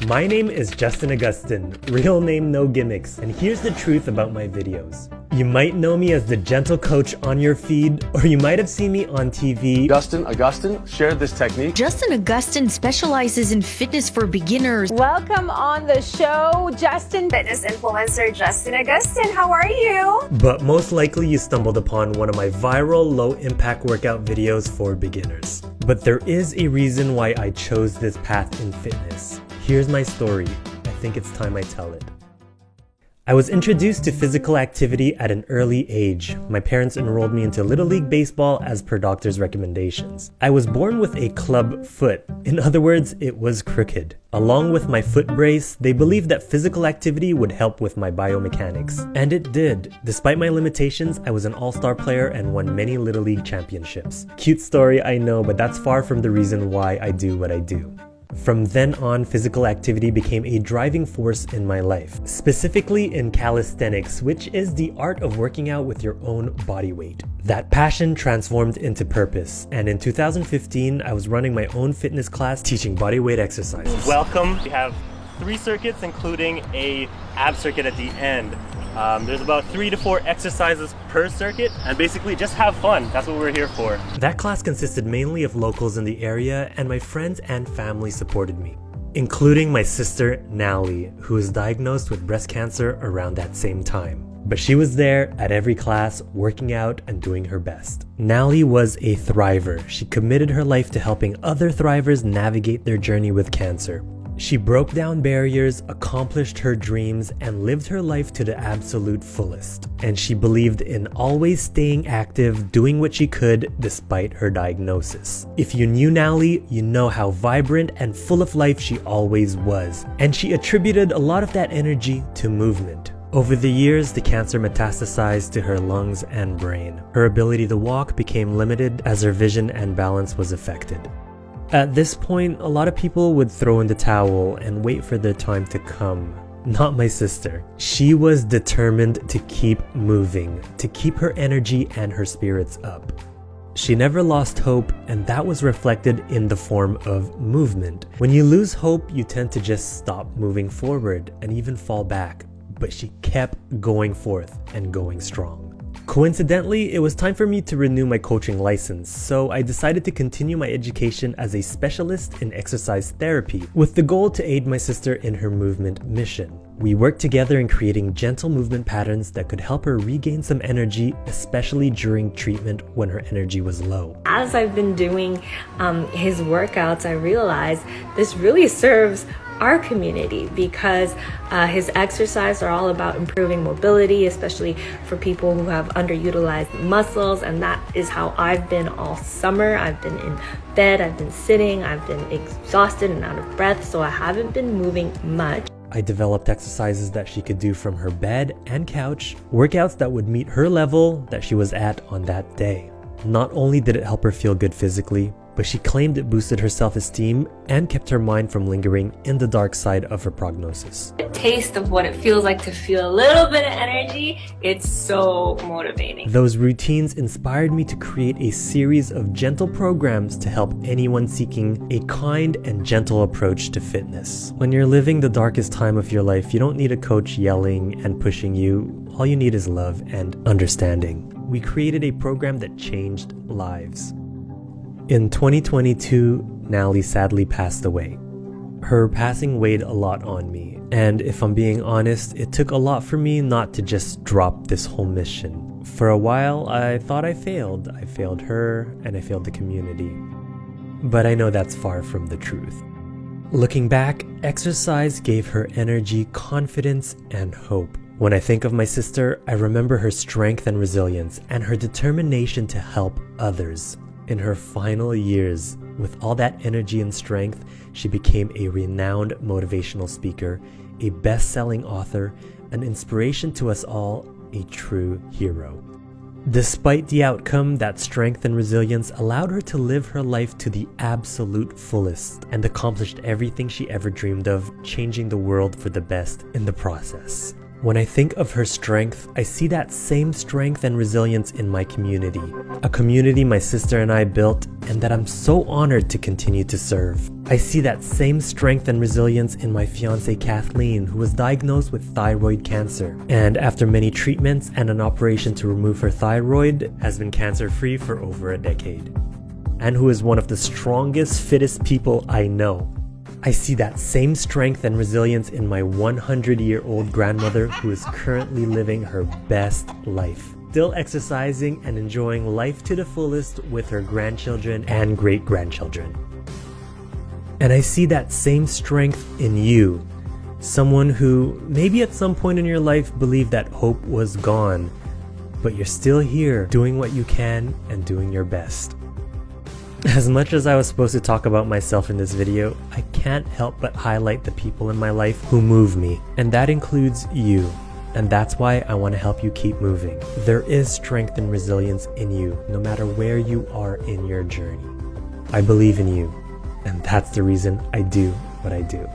My name is Justin Agustin, real name no gimmicks, and here's the truth about my videos. You might know me as the gentle coach on your feed, or you might have seen me on TV. Justin Agustin shared this technique. Justin Agustin specializes in fitness for beginners. Welcome on the show, Justin. Fitness influencer Justin Agustin, how are you? But most likely you stumbled upon one of my viral low-impact workout videos for beginners. But there is a reason why I chose this path in fitness. Here's my story. I think it's time I tell it. I was introduced to physical activity at an early age. My parents enrolled me into Little League Baseball as per doctor's recommendations. I was born with a club foot. In other words, it was crooked. Along with my foot brace, they believed that physical activity would help with my biomechanics. And it did. Despite my limitations, I was an all-star player and won many Little League championships. Cute story, I know, but that's far from the reason why I do what I do. From then on, physical activity became a driving force in my life, specifically in calisthenics, which is the art of working out with your own body weight. That passion transformed into purpose, and in 2015, I was running my own fitness class teaching bodyweight exercises. Welcome. We have 3 circuits, including a ab circuit at the end. There's about 3 to 4 exercises per circuit, and basically just have fun. That's what we're here for. That class consisted mainly of locals in the area, and my friends and family supported me, including my sister Nalie, who was diagnosed with breast cancer around that same time. But she was there at every class, working out and doing her best. Nalie was a thriver. She committed her life to helping other thrivers navigate their journey with cancer. She broke down barriers, accomplished her dreams, and lived her life to the absolute fullest. And she believed in always staying active, doing what she could despite her diagnosis. If you knew Nalie, you know how vibrant and full of life she always was. And she attributed a lot of that energy to movement. Over the years, the cancer metastasized to her lungs and brain. Her ability to walk became limited as her vision and balance was affected. At this point, a lot of people would throw in the towel and wait for their time to come. Not my sister. She was determined to keep moving, to keep her energy and her spirits up. She never lost hope, and that was reflected in the form of movement. When you lose hope, you tend to just stop moving forward and even fall back. But she kept going forth and going strong. Coincidentally, it was time for me to renew my coaching license, so I decided to continue my education as a specialist in exercise therapy, with the goal to aid my sister in her movement mission. We worked together in creating gentle movement patterns that could help her regain some energy, especially during treatment when her energy was low. As I've been doing his workouts, I realized this really serves our community because his exercise are all about improving mobility, especially for people who have underutilized muscles, and that is how I've been all summer. I've been in bed, I've been sitting, I've been exhausted and out of breath, so I haven't been moving much. I developed exercises that she could do from her bed and couch, workouts that would meet her level that she was at on that day. Not only did it help her feel good physically, but she claimed it boosted her self-esteem and kept her mind from lingering in the dark side of her prognosis. A taste of what it feels like to feel a little bit of energy, it's so motivating. Those routines inspired me to create a series of gentle programs to help anyone seeking a kind and gentle approach to fitness. When you're living the darkest time of your life, you don't need a coach yelling and pushing you. All you need is love and understanding. We created a program that changed lives. In 2022, Nalie sadly passed away. Her passing weighed a lot on me, and if I'm being honest, it took a lot for me not to just drop this whole mission. For a while, I thought I failed. I failed her, and I failed the community. But I know that's far from the truth. Looking back, exercise gave her energy, confidence, and hope. When I think of my sister, I remember her strength and resilience, and her determination to help others. In her final years, with all that energy and strength, she became a renowned motivational speaker, a best-selling author, an inspiration to us all, a true hero. Despite the outcome, that strength and resilience allowed her to live her life to the absolute fullest and accomplished everything she ever dreamed of, changing the world for the best in the process. When I think of her strength, I see that same strength and resilience in my community. A community my sister and I built and that I'm so honored to continue to serve. I see that same strength and resilience in my fiancée Kathleen, who was diagnosed with thyroid cancer, and after many treatments and an operation to remove her thyroid, has been cancer-free for over a decade. And who is one of the strongest, fittest people I know. I see that same strength and resilience in my 100-year-old grandmother, who is currently living her best life, still exercising and enjoying life to the fullest with her grandchildren and great-grandchildren. And I see that same strength in you, someone who maybe at some point in your life believed that hope was gone, but you're still here doing what you can and doing your best. As much as I was supposed to talk about myself in this video, I can't help but highlight the people in my life who move me, and that includes you. And that's why I want to help you keep moving. There is strength and resilience in you, no matter where you are in your journey. I believe in you, and that's the reason I do what I do.